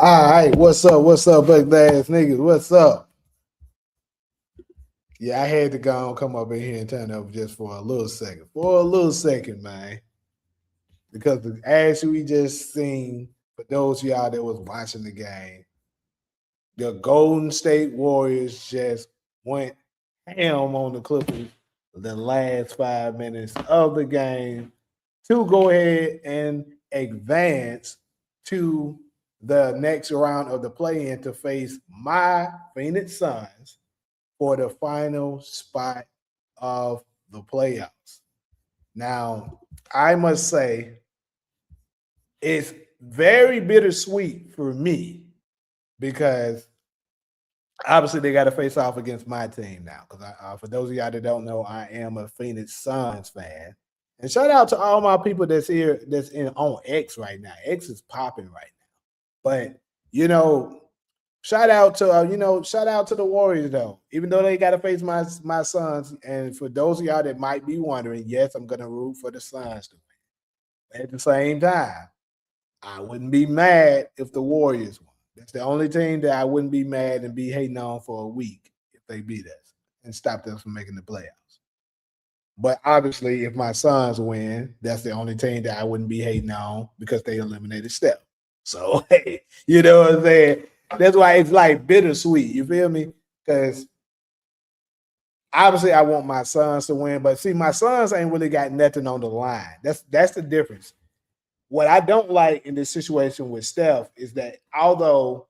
All right, what's up? What's up, big ass niggas? What's up? Yeah, I had to go and come up in here and turn up just for a little second. For a little second, man. Because as we just seen, for those of y'all that was watching the game, the Golden State Warriors just went ham on the Clippers the last 5 minutes of the game to go ahead and advance to the next round of the play-in to face my Phoenix Suns for the final spot of the playoffs. Now, I must say, it's very bittersweet for me because obviously they got to face off against my team now. Because for those of y'all that don't know, I am a Phoenix Suns fan. And shout out to all my people that's here, that's in on X right now. X is popping right now. But you know, shout out to the Warriors though. Even though they got to face my Suns, and for those of y'all that might be wondering, yes, I'm gonna root for the Suns to win. At the same time, I wouldn't be mad if the Warriors won. That's the only team that I wouldn't be mad and be hating on for a week if they beat us and stopped us from making the playoffs. But obviously, if my Suns win, that's the only team that I wouldn't be hating on because they eliminated Steph. So hey, you know what I'm saying? That's why it's like bittersweet. You feel me? Because obviously I want my Suns to win, but see, my Suns ain't really got nothing on the line. That's the difference. What I don't like in this situation with Steph is that although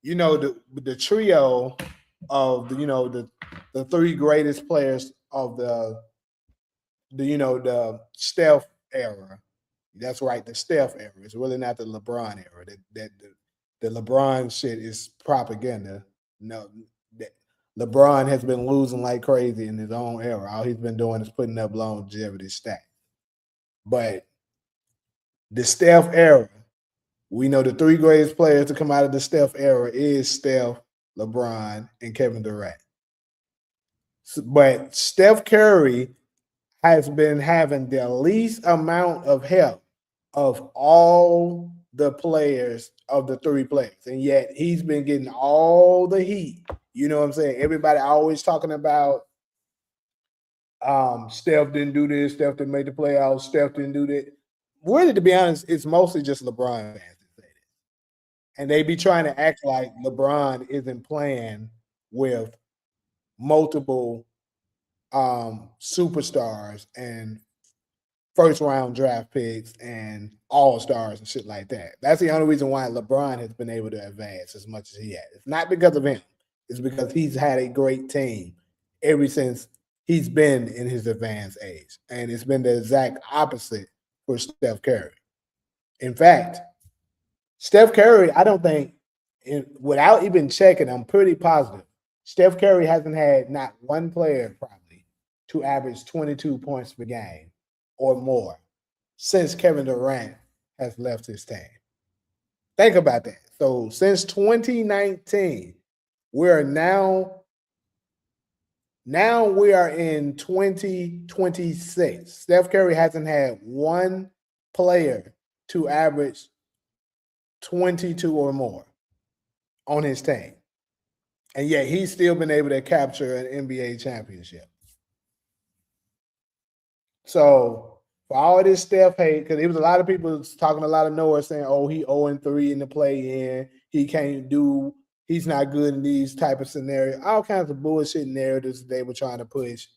the trio of the three greatest players of the Steph era. That's right, the Steph era. It's really not the LeBron era. The LeBron shit is propaganda. No, that LeBron has been losing like crazy in his own era. All he's been doing is putting up longevity stats. But the Steph era, we know the three greatest players to come out of the Steph era is Steph, LeBron, and Kevin Durant. But Steph Curry has been having the least amount of help of all the players of the three players. And yet he's been getting all the heat. You know what I'm saying? Everybody always talking about Steph didn't do this, Steph didn't make the playoffs, Steph didn't do that. Really, to be honest, it's mostly just LeBron fans that say that. And they be trying to act like LeBron isn't playing with multiple superstars and first round draft picks and all stars and shit like that. That's the only reason why LeBron has been able to advance as much as he has. It's not because of him. It's because he's had a great team ever since he's been in his advanced age. And it's been the exact opposite for Steph Curry. In fact, Steph Curry, I don't think, without even checking, I'm pretty positive. Steph Curry hasn't had not one player probably to average 22 points per game or more since Kevin Durant has left his team. Think about that. So since 2019, we're now we are in 2026. Steph Curry hasn't had one player to average 22 or more on his team. And yet he's still been able to capture an NBA championship. So for all this Steph hate, because there was a lot of people talking a lot of noise saying, "Oh, he 0-3 in the play-in. He can't do. He's not good in these type of scenarios." All kinds of bullshit narratives they were trying to push.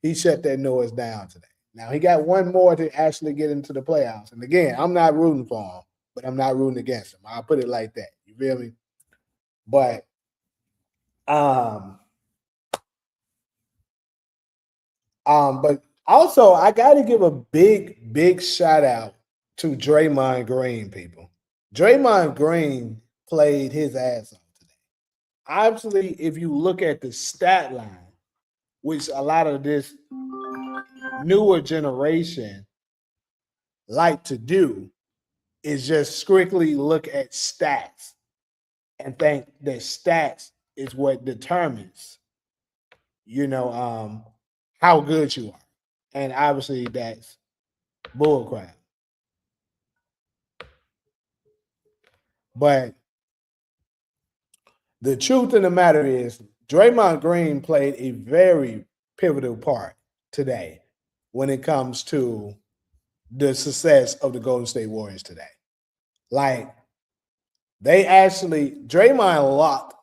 He shut that noise down today. Now he got one more to actually get into the playoffs. And again, I'm not rooting for him, but I'm not rooting against him. I'll put it like that. You feel me? But um, but also I got to give a big shout out to Draymond Green, people. Draymond Green played his ass off today. Obviously, if you look at the stat line, which a lot of this newer generation like to do, is just strictly look at stats and think that stats is what determines, you know, how good you are. And obviously that's bullcrap. But the truth of the matter is, Draymond Green played a very pivotal part today when it comes to the success of the Golden State Warriors today. Like, they actually, Draymond locked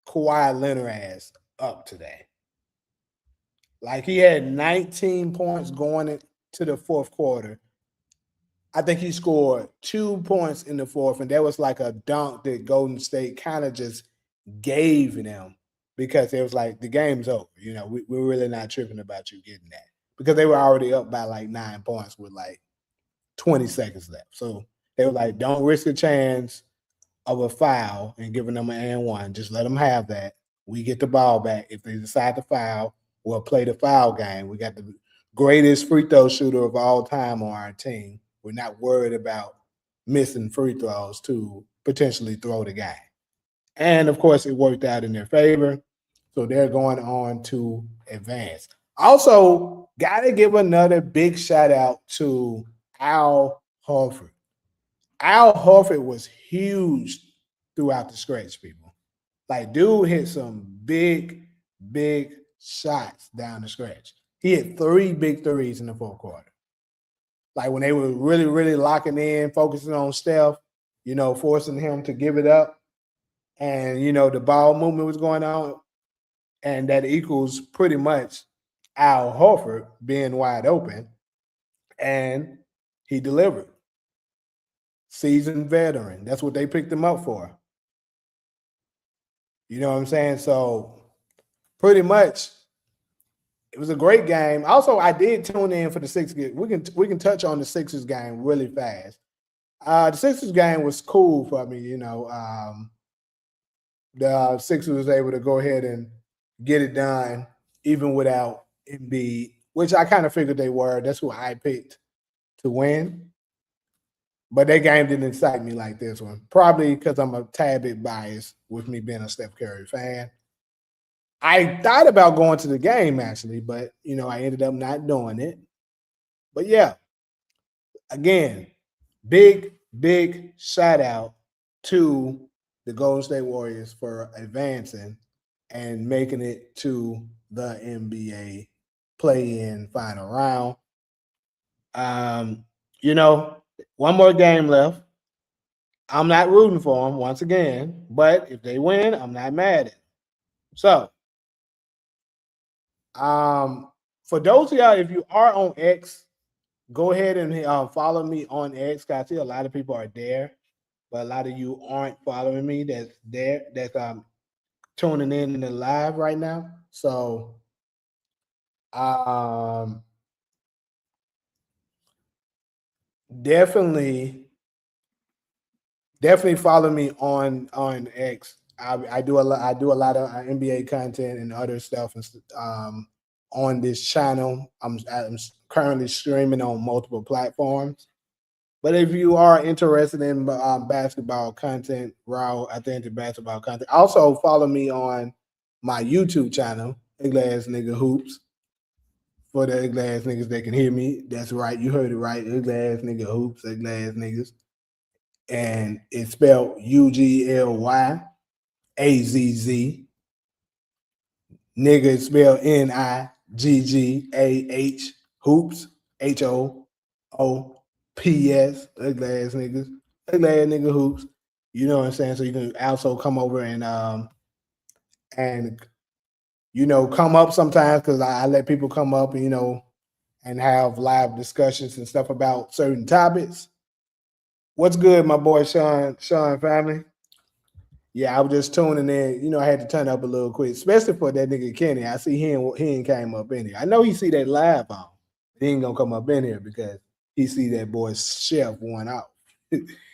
Kawhi Leonard ass up today. Like, he had 19 points going into the fourth quarter. I think he scored 2 points in the fourth, and that was like a dunk that Golden State kind of just gave them because it was like the game's over. You know, we're really not tripping about you getting that because they were already up by like 9 points with like 20 seconds left. So they were like, don't risk a chance of a foul and giving them an and one. Just let them have that. We get the ball back. If they decide to foul, we'll play the foul game. We got the greatest free throw shooter of all time on our team. We're not worried about missing free throws to potentially throw the guy. And of course, it worked out in their favor. So they're going on to advance. Also, got to give another big shout out to Al Horford. Al Horford was huge throughout the stretch, people. Like, dude hit some big, big shots down the stretch. He hit 3 big threes in the fourth quarter. Like, when they were really, really locking in, focusing on Steph, you know, forcing him to give it up. And, you know, the ball movement was going on. And that equals pretty much Al Horford being wide open. And he delivered. Seasoned veteran. That's what they picked him up for. You know what I'm saying? So pretty much it was a great game. Also, I did tune in for the Sixers. We can touch on the Sixers game really fast. The Sixers game was cool for me, you know. The Sixers was able to go ahead and get it done even without Embiid, which I kind of figured they were. That's who I picked to win. But that game didn't excite me like this one. Probably because I'm a tad bit biased with me being a Steph Curry fan. I thought about going to the game, actually, but, you know, I ended up not doing it. But, yeah, again, big, big shout out to the Golden State Warriors for advancing and making it to the NBA play-in final round. You know, one more game left. I'm not rooting for them once again, but if they win, I'm not mad at them. So, for those of y'all, if you are on X, go ahead and follow me on X. I see a lot of people are there, but a lot of you aren't following me. That's there. That's tuning in the live right now. So, definitely follow me on X. I do a lot of NBA content and other stuff on this channel. I'm currently streaming on multiple platforms. But if you are interested in basketball content, raw, authentic basketball content, also follow me on my YouTube channel, Ugly Ass Nigga Hoops. For the ugly ass niggas that can hear me, that's right. You heard it right. Ugly Ass Nigga Hoops, ugly ass niggas. And it's spelled UGLYAZZ. Nigga is spelled NIGGAH. Hoops, HOOPS. Ugly ass niggas. Ugly ass nigga hoops. You know what I'm saying? So you can also come over and you know, come up sometimes because I let people come up and, you know, and have live discussions and stuff about certain topics. What's good, my boy Sean family? Yeah, I was just tuning in. You know, I had to turn up a little quick, especially for that nigga Kenny. I see he ain't came up in here. I know he see that live on. He ain't gonna come up in here because he see that boy Chef one out.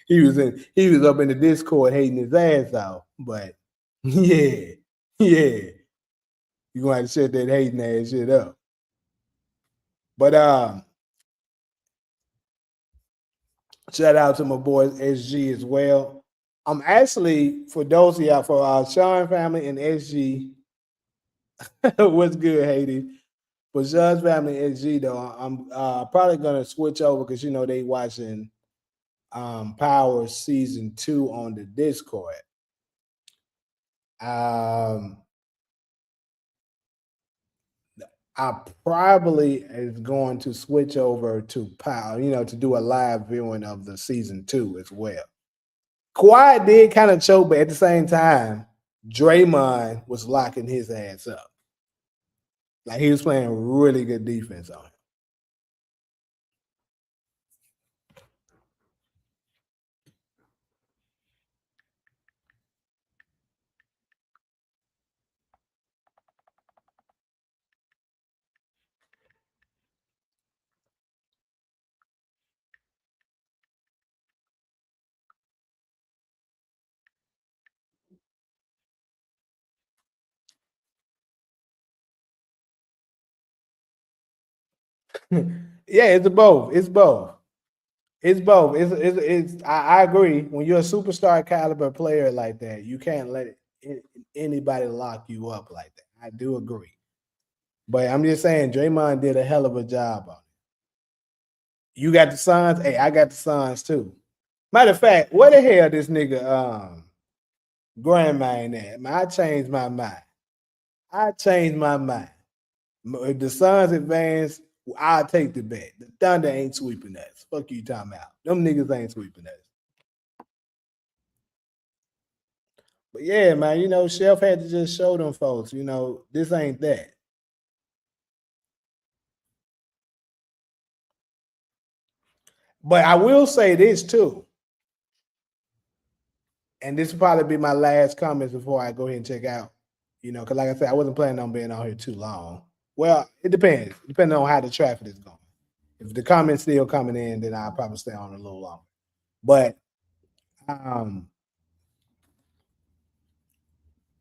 he was up in the Discord hating his ass off. But yeah, you gonna have to shut that hating ass shit up. But shout out to my boys SG as well. I'm actually, for those of y'all, for Sean family and SG, what's good, Haiti? For Sean's family and SG, though, I'm probably going to switch over because, you know, they watching Power Season 2 on the Discord. Um, I probably is going to switch over to Power, to do a live viewing of the Season 2 as well. Kawhi did kind of choke, but at the same time, Draymond was locking his ass up. Like he was playing really good defense on him. Yeah, it's both. It's both. It's both. I agree. When you're a superstar caliber player like that, you can't let anybody lock you up like that. I do agree. But I'm just saying, Draymond did a hell of a job on it. You got the Suns. Hey, I got the Suns too. Matter of fact, where the hell this nigga Grandma at? Man, I changed my mind. I changed my mind. If the Suns advance, I'll take the bet. The Thunder ain't sweeping us. Fuck you talking about. Them niggas ain't sweeping us. But yeah, man, Chef had to just show them folks, this ain't that. But I will say this too, and this will probably be my last comments before I go ahead and check out. Because like I said, I wasn't planning on being on here too long. Well, it depends, depending on how the traffic is going. If the comments still coming in, then I'll probably stay on a little longer. But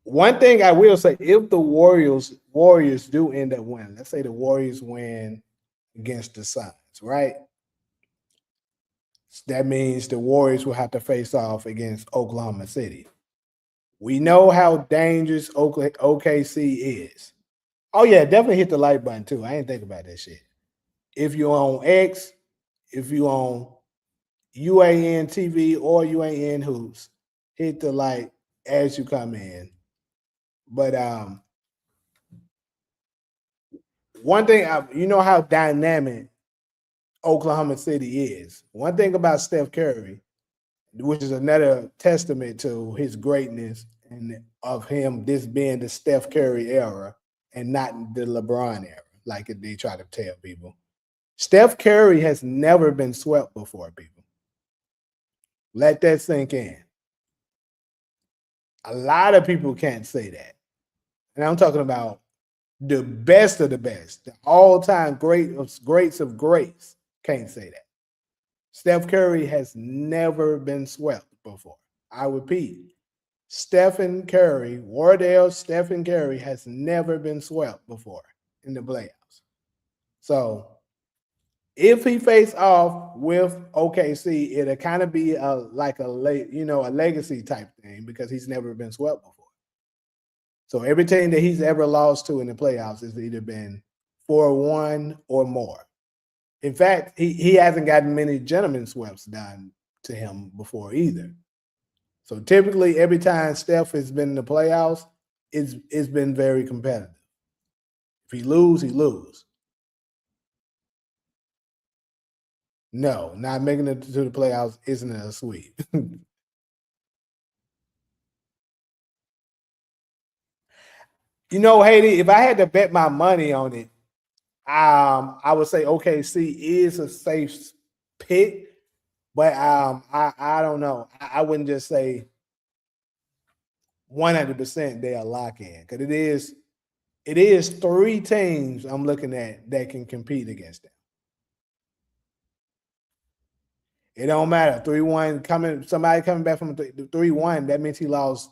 one thing I will say, if the Warriors do end up winning, let's say the Warriors win against the Suns, right? That means the Warriors will have to face off against Oklahoma City. We know how dangerous OKC is. Oh yeah, definitely hit the like button too. I ain't think about that shit. If you're on X, if you on UAN TV or UAN Hoops, hit the like as you come in. But one thing, you know how dynamic Oklahoma City is. One thing about Steph Curry, which is another testament to his greatness and of him this being the Steph Curry era and not the LeBron era, like they try to tell people. Steph Curry has never been swept before, people. Let that sink in. A lot of people can't say that. And I'm talking about the best of the best, the all-time greats of greats can't say that. Steph Curry has never been swept before. I repeat, Stephen Curry has never been swept before in the playoffs. So if he face off with OKC, it'll kind of be a legacy type thing because he's never been swept before. So every team that he's ever lost to in the playoffs has either been 4-1 or more. In fact, he hasn't gotten many gentlemen sweeps done to him before either. So typically, every time Steph has been in the playoffs, it's been very competitive. If he lose, he lose. No, not making it to the playoffs isn't a sweep. Haiti, if I had to bet my money on it, I would say OKC is a safe pick, but I don't know. I wouldn't just say 100% they'll lock in because it is three teams I'm looking at that can compete against them. It don't matter. 3-1 somebody coming back from 3-1, that means he lost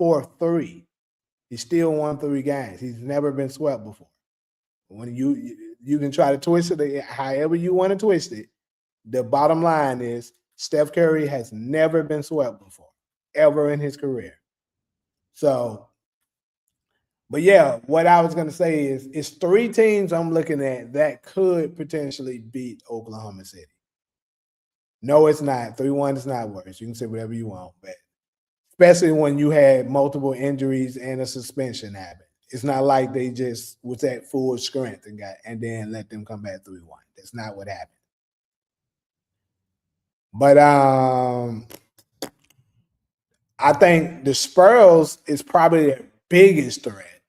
4-3. He still won 3 games. He's never been swept before. When you can try to twist it however you want to twist it, the bottom line is Steph Curry has never been swept before, ever in his career. So, but yeah, what I was going to say is it's 3 teams I'm looking at that could potentially beat Oklahoma City. No, it's not. 3-1 is not worse. You can say whatever you want, but especially when you had multiple injuries and a suspension happen. It's not like they just was at full strength and then let them come back 3-1. That's not what happened. But I think the Spurs is probably their biggest threat.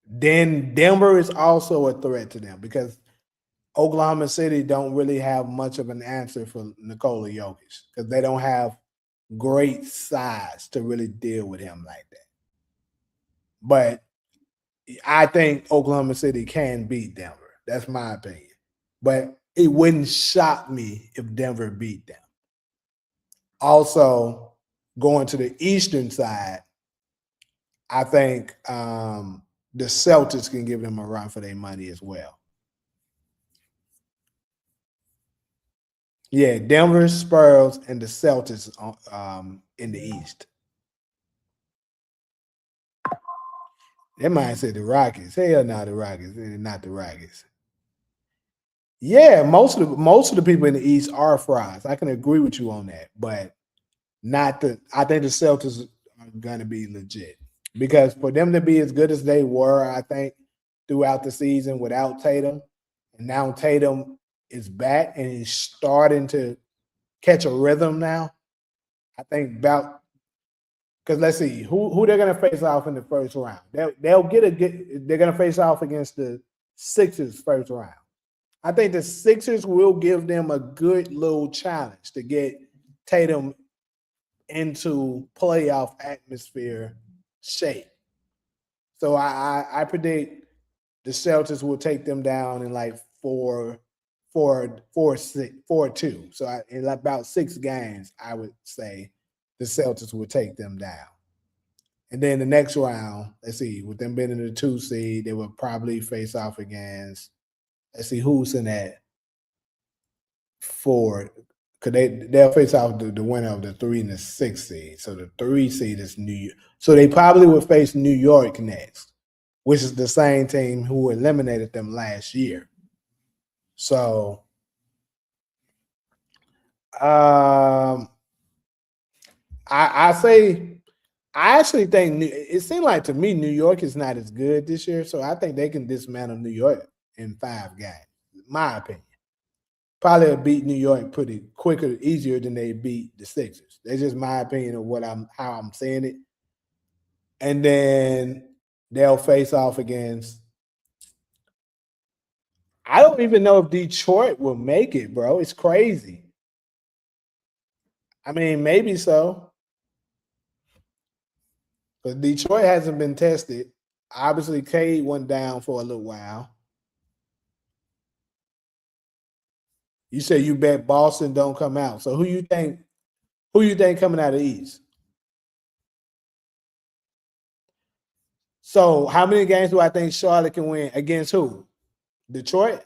Then Denver is also a threat to them because Oklahoma City don't really have much of an answer for Nikola Jokic because they don't have great size to really deal with him like that. But I think Oklahoma City can beat Denver. That's my opinion. But it wouldn't shock me if Denver beat them. Also, going to the eastern side, I think the Celtics can give them a run for their money as well. Yeah, Denver, Spurs, and the Celtics in the East. They might say the Rockets. Hell no, the Rockets. Not the Rockets. Yeah, most of the people in the East are fries. I can agree with you on that, but not the. I think the Celtics are gonna be legit because for them to be as good as they were, I think throughout the season without Tatum, and now Tatum is back and he's starting to catch a rhythm now. I think about because let's see who they're gonna face off in the first round. They'll get a good. They're gonna face off against the Sixers first round. I think the Sixers will give them a good little challenge to get Tatum into playoff atmosphere shape. So I predict the Celtics will take them down in like four, 2. So in about 6 games, I would say the Celtics will take them down. And then the next round, let's see, with them being in the 2 seed, they will probably face off against. Let's see who's in that 4. Because they'll face off the winner of the 3 and the 6 seed. So the 3 seed is New York. So they probably would face New York next, which is the same team who eliminated them last year. So I say I actually think it seemed like to me New York is not as good this year, so I think they can dismantle New York in 5 games. My opinion, probably beat New York pretty quicker, easier than they beat the Sixers. That's just my opinion of how I'm saying it. And then they'll face off against. I don't even know if Detroit will make it, bro. It's crazy. I mean, maybe so. But Detroit hasn't been tested. Obviously, Cade went down for a little while. You say you bet Boston don't come out. So who you think? Who you think coming out of the East? So how many games do I think Charlotte can win against who? Detroit?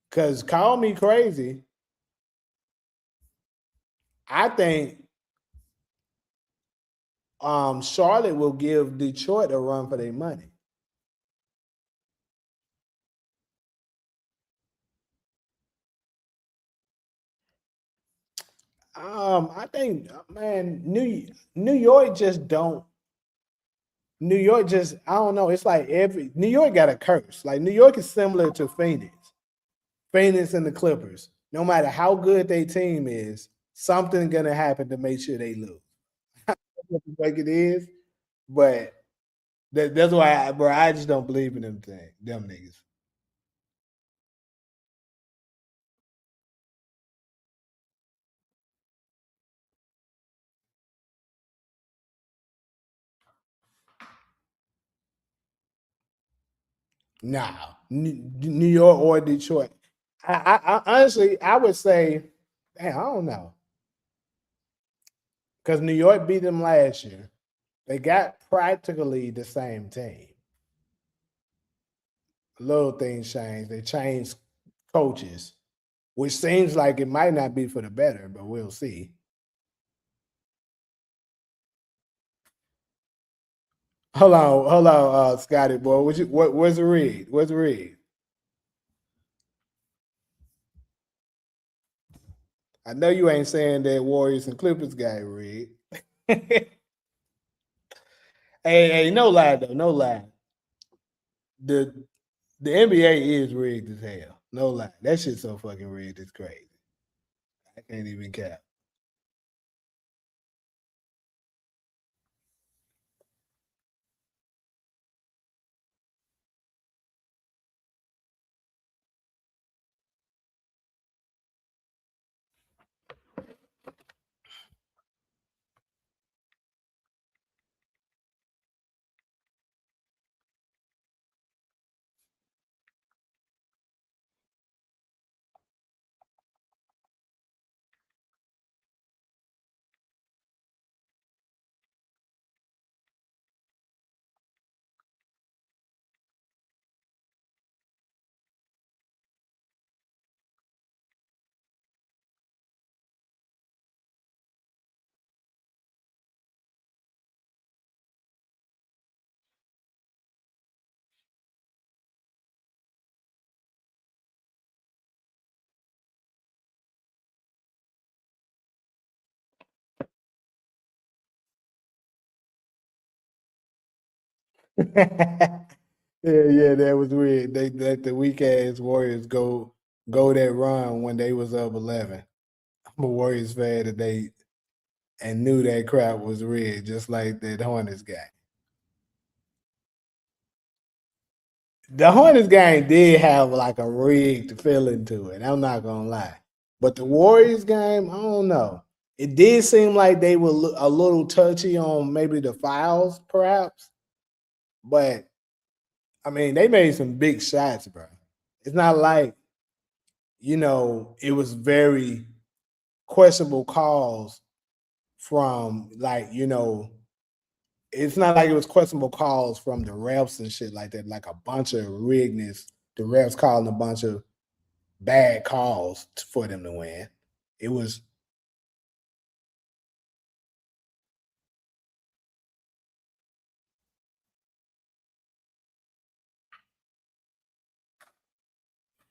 Because call me crazy. I think Charlotte will give Detroit a run for their money. I think, man, New York just don't. New York just, I don't know. It's like New York got a curse. Like New York is similar to Phoenix and the Clippers. No matter how good their team is, something's gonna happen to make sure they lose. Like it is, but that's why, bro. I just don't believe in them niggas. Nah, New York or Detroit. I honestly, I would say, damn, I don't know, because New York beat them last year. They got practically the same team. Little things changed. They changed coaches, which seems like it might not be for the better, but we'll see. Hold on, Scotty boy. What's the read? What's the read? I know you ain't saying that Warriors and Clippers game rigged. Hey, no lie though, no lie. The the NBA is rigged as hell. No lie. That shit's so fucking rigged, it's crazy. I can't even cap. Yeah, that was weird. They let the weak ass Warriors go that run when they was up 11. I'm a Warriors fan today and knew that crowd was rigged, just like that Hornets game. The Hornets game did have like a rigged feeling to it. I'm not gonna lie, but the Warriors game, I don't know. It did seem like they were a little touchy on maybe the fouls, perhaps. But I mean, they made some big shots, bro. It's not like it was very questionable calls from it's not like it was questionable calls from the refs and shit like that, like a bunch of rigness. The refs calling a bunch of bad calls for them to win. It was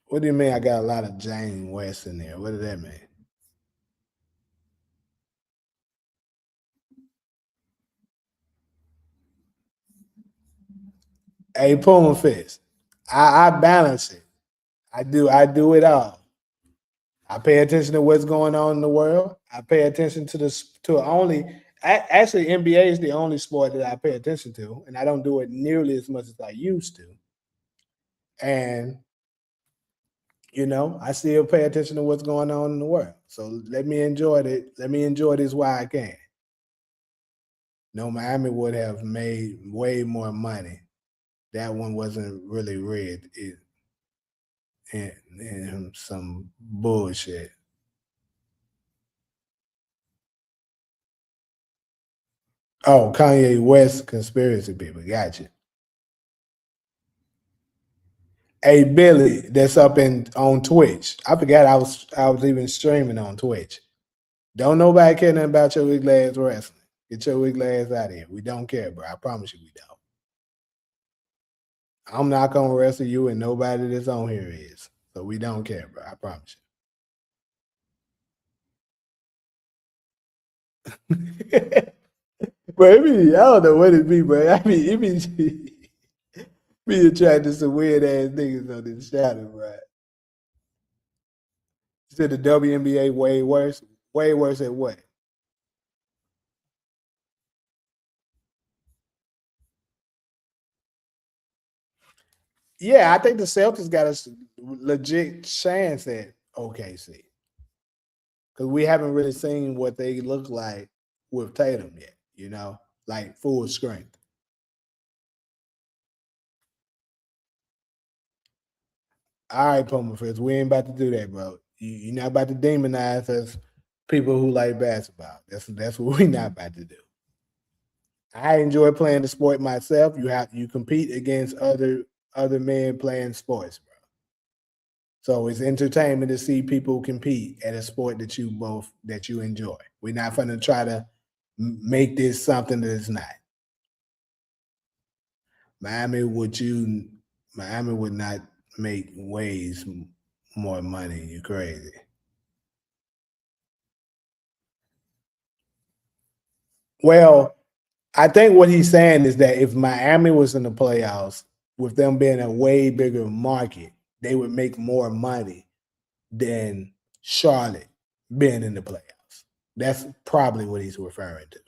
what do you mean I got a lot of Jane West in there? What does that mean? Hey, Puma Fist. I balance it. I do it all. I pay attention to what's going on in the world. I pay attention to only actually NBA is the only sport that I pay attention to, and I don't do it nearly as much as I used to. And I still pay attention to what's going on in the world. So let me enjoy it. Let me enjoy this while I can. No, Miami would have made way more money. That one wasn't really rigged. And some bullshit. Oh, Kanye West conspiracy people. Gotcha. Hey Billy, that's up in on Twitch. I forgot I was even streaming on Twitch. Don't nobody care nothing about your weak ass wrestling. Get your weak ass out of here. We don't care, bro. I promise you we don't. I'm not gonna wrestle you and nobody that's on here is. So we don't care, bro. I promise you. Bro, I don't know what it be, bro. I mean, it be attracting some weird ass niggas on this channel, bro. You said the WNBA way worse. Way worse at what? Yeah, I think the Celtics got a legit chance at OKC because we haven't really seen what they look like with Tatum yet. Like full strength. All right, Puma Fist, we ain't about to do that, bro. You're not about to demonize us, people who like basketball. That's what we're not about to do. I enjoy playing the sport myself. You compete against other men playing sports, bro. So it's entertainment to see people compete at a sport that you enjoy. We're not going to try to make this something that it's not. Miami would you? Miami would not make ways more money. You crazy? Well, I think what he's saying is that if Miami was in the playoffs, with them being a way bigger market, they would make more money than Charlotte being in the playoffs. That's probably what he's referring to.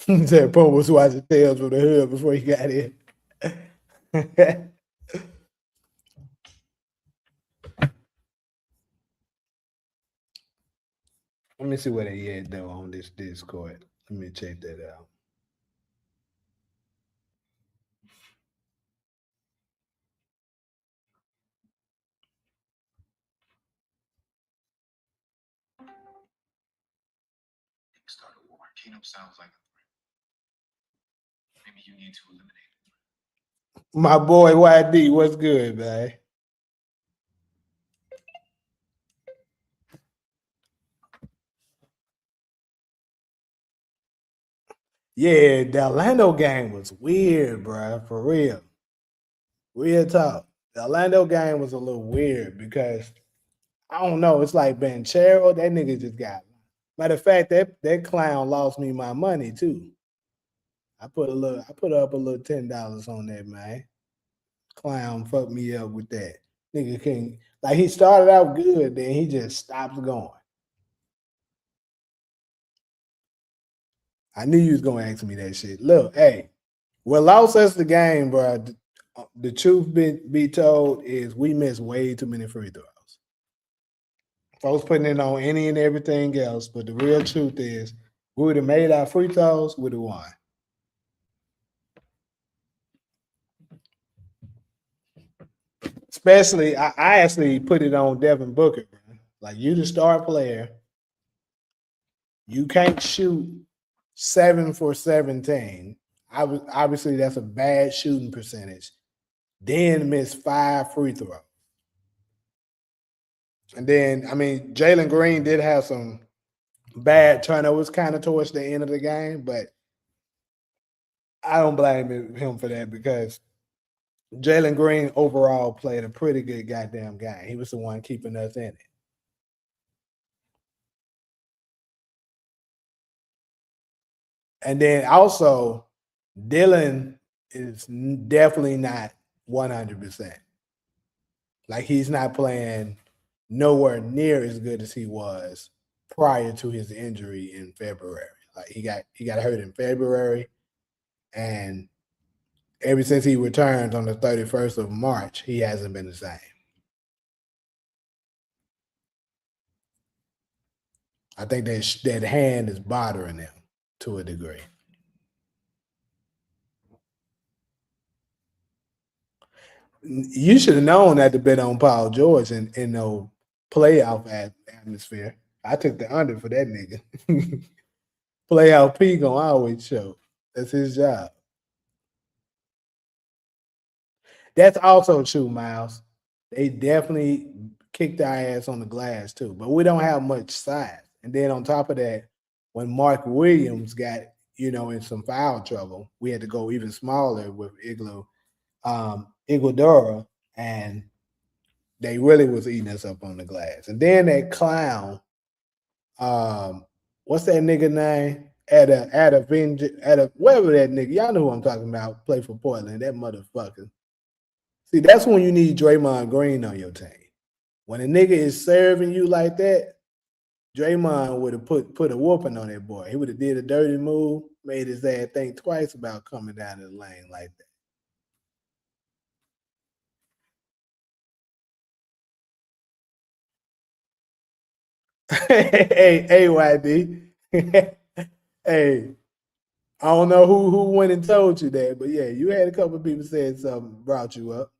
He said Poe was watching Tales from the Hood before he got in. Let me see what they had though on this Discord. Let me check that out. My boy YD, what's good, man? Yeah, the Orlando game was weird, bro. For real. Real talk. The Orlando game was a little weird because I don't know. It's like Banchero, that nigga just got. Matter of fact, that clown lost me my money too. I put up a little $10 on that, man. Clown fucked me up with that. Nigga can like he started out good, then he just stops going. I knew you was gonna ask me that shit. Look, hey, what lost us the game, bro. The truth be told is we missed way too many free throws. Folks putting it on any and everything else, but the real truth is we would have made our free throws, would have won. Especially, I actually put it on Devin Booker. Man. Like you, the star player, you can't shoot 7 for 17. Obviously that's a bad shooting percentage. Then miss 5 free throws, and then I mean Jalen Green did have some bad turnovers kind of towards the end of the game, but I don't blame him for that because Jalen Green overall played a pretty good goddamn game. He was the one keeping us in it. And then also, Dylan is definitely not 100%. Like he's not playing nowhere near as good as he was prior to his injury in February. Like he got hurt in February, and ever since he returned on the 31st of March, he hasn't been the same. I think that hand is bothering him to a degree. You should have known that to bet on Paul George in no playoff atmosphere. I took the under for that nigga. Playoff P gonna always show. That's his job. That's also true, Miles. They definitely kicked our ass on the glass too, but we don't have much size. And then on top of that, when Mark Williams got in some foul trouble, we had to go even smaller with Iguodora, and they really was eating us up on the glass. And then that clown, what's that nigga name? At a whatever that nigga, y'all know who I'm talking about, play for Portland, that motherfucker. See, that's when you need Draymond Green on your team. When a nigga is serving you like that, Draymond would have put a whooping on that boy. He would have did a dirty move, made his ass think twice about coming down the lane like that. Hey, YD. Hey, I don't know who went and told you that, but yeah, you had a couple of people said something brought you up.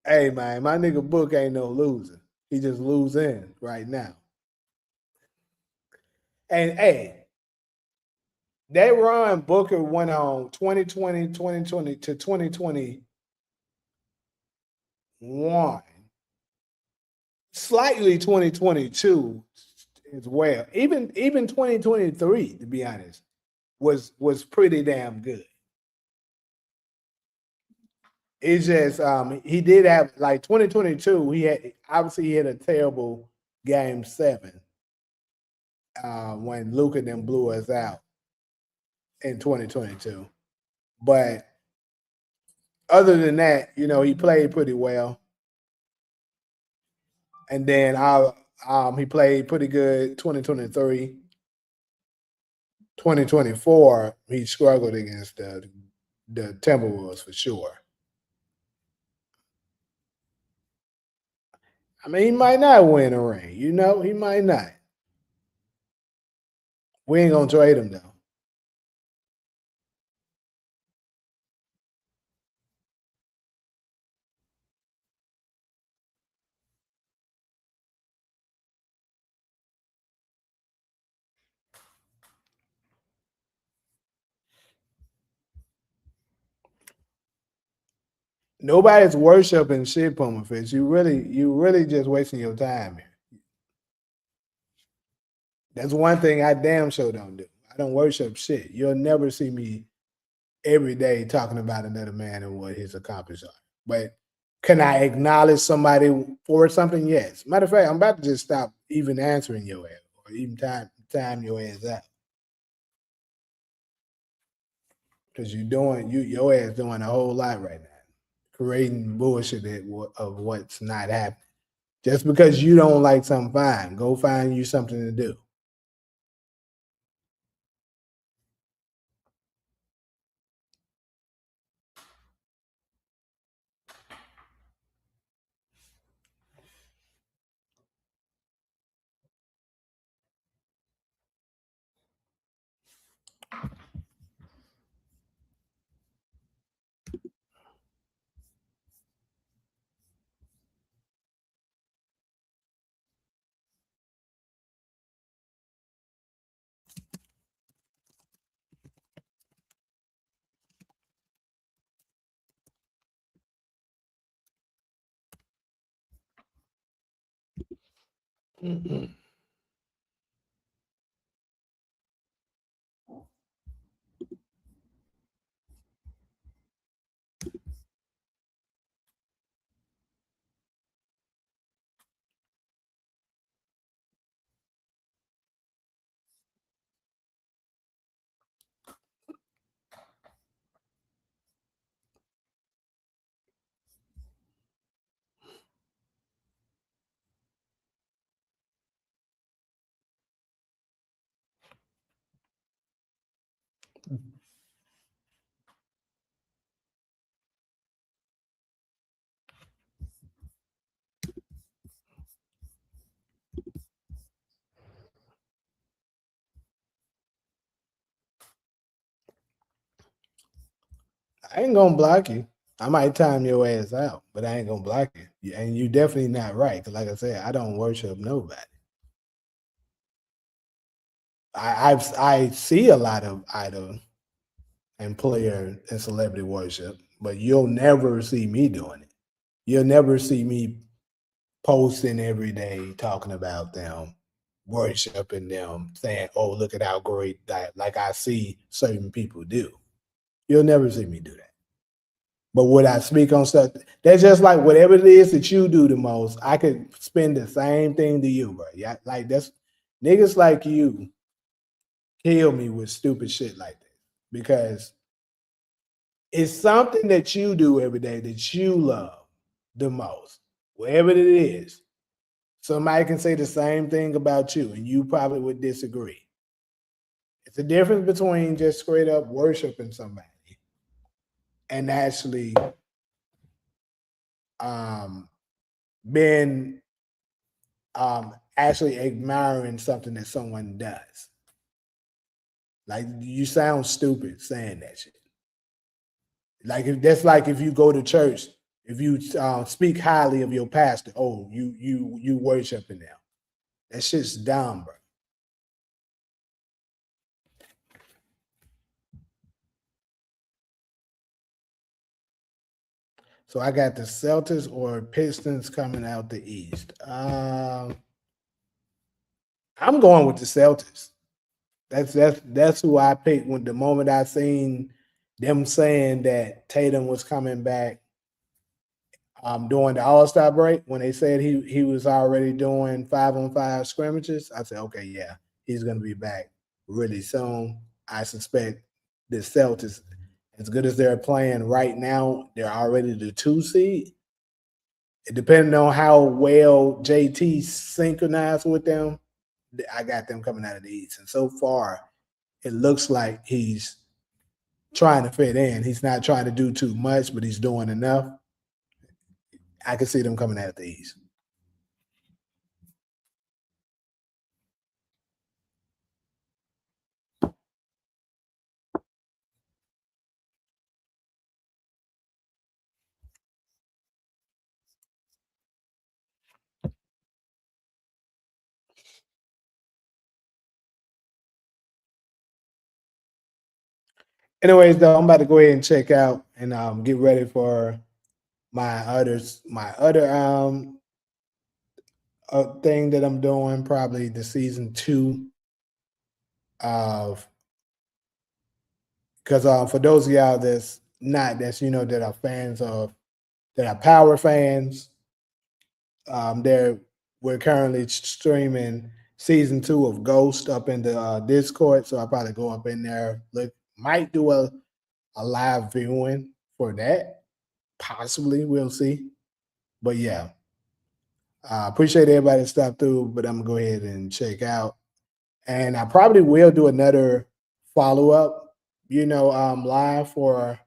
Hey man, my nigga Book ain't no loser. He just losing right now. And hey, that run Booker went on 2020 to 2021. slightly 2022 as well. Even 2023, to be honest, was pretty damn good. It's just he did have like 2022. He had obviously he had a terrible game 7 when Luka then blew us out in 2022. But other than that, he played pretty well. And then he played pretty good 2023. 2024, he struggled against the Timberwolves for sure. I mean, he might not win a ring. He might not. We ain't gonna trade him though. Nobody's worshiping shit, Puma Fish. You really just wasting your time here. That's one thing I damn sure don't do. I don't worship shit. You'll never see me every day talking about another man and what his accomplishments are. But can I acknowledge somebody for something? Yes. Matter of fact, I'm about to just stop even answering your ass or even time your ass out. Because your ass doing a whole lot right now. Creating bullshit of what's not happening. Just because you don't like something, fine. Go find you something to do. Mm-mm. I ain't gonna block you. I might time your ass out, but I ain't gonna block you. And you definitely not right. Cause like I said, I don't worship nobody. I see a lot of idol and player and celebrity worship, but you'll never see me doing it. You'll never see me posting every day talking about them, worshiping them, saying, "Oh, look at how great that!" Like I see certain people do. You'll never see me do that. But would I speak on stuff? That's just like whatever it is that you do the most. I could spend the same thing to you, bro. Yeah, like that's niggas like you kill me with stupid shit like that because it's something that you do every day that you love the most, whatever it is. Somebody can say the same thing about you, and you probably would disagree. It's a difference between just straight up worshiping somebody and actually um, being actually admiring something that someone does. Like you sound stupid saying that shit. Like if that's like if you go to church, if you speak highly of your pastor, oh, you worshiping them. That shit's dumb, bro. So I got the Celtics or Pistons coming out the East. I'm going with the Celtics. That's who I picked when the moment I seen them saying that Tatum was coming back during the All-Star break when they said he was already doing 5-on-5 scrimmages. I said, okay, yeah, he's gonna be back really soon. I suspect the Celtics, as good as they're playing right now, they're already the 2 seed. Depending on how well JT synchronized with them, I got them coming out of the East. And so far, it looks like he's trying to fit in. He's not trying to do too much, but he's doing enough. I can see them coming out of the East. Anyways, though, I'm about to go ahead and check out and get ready for my other thing that I'm doing, probably the season 2 of because for those of y'all that are fans of that are power fans, there we're currently streaming season 2 of Ghost up in the Discord, so I'll probably go up in there. Look, might do a live viewing for that. Possibly, we'll see. But yeah, I appreciate everybody that stopped through. But I'm gonna go ahead and check out, and I probably will do another follow up, live for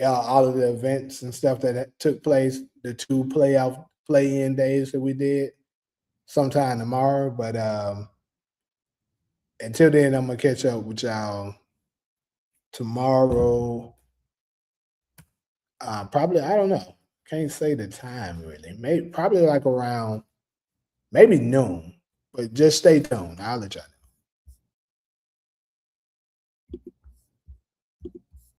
all of the events and stuff that took place, the 2 playoff play-in days that we did sometime tomorrow. But until then, I'm gonna catch up with y'all tomorrow. Probably, I don't know. Can't say the time really. Maybe probably like around maybe noon. But just stay tuned. I'll let y'all know.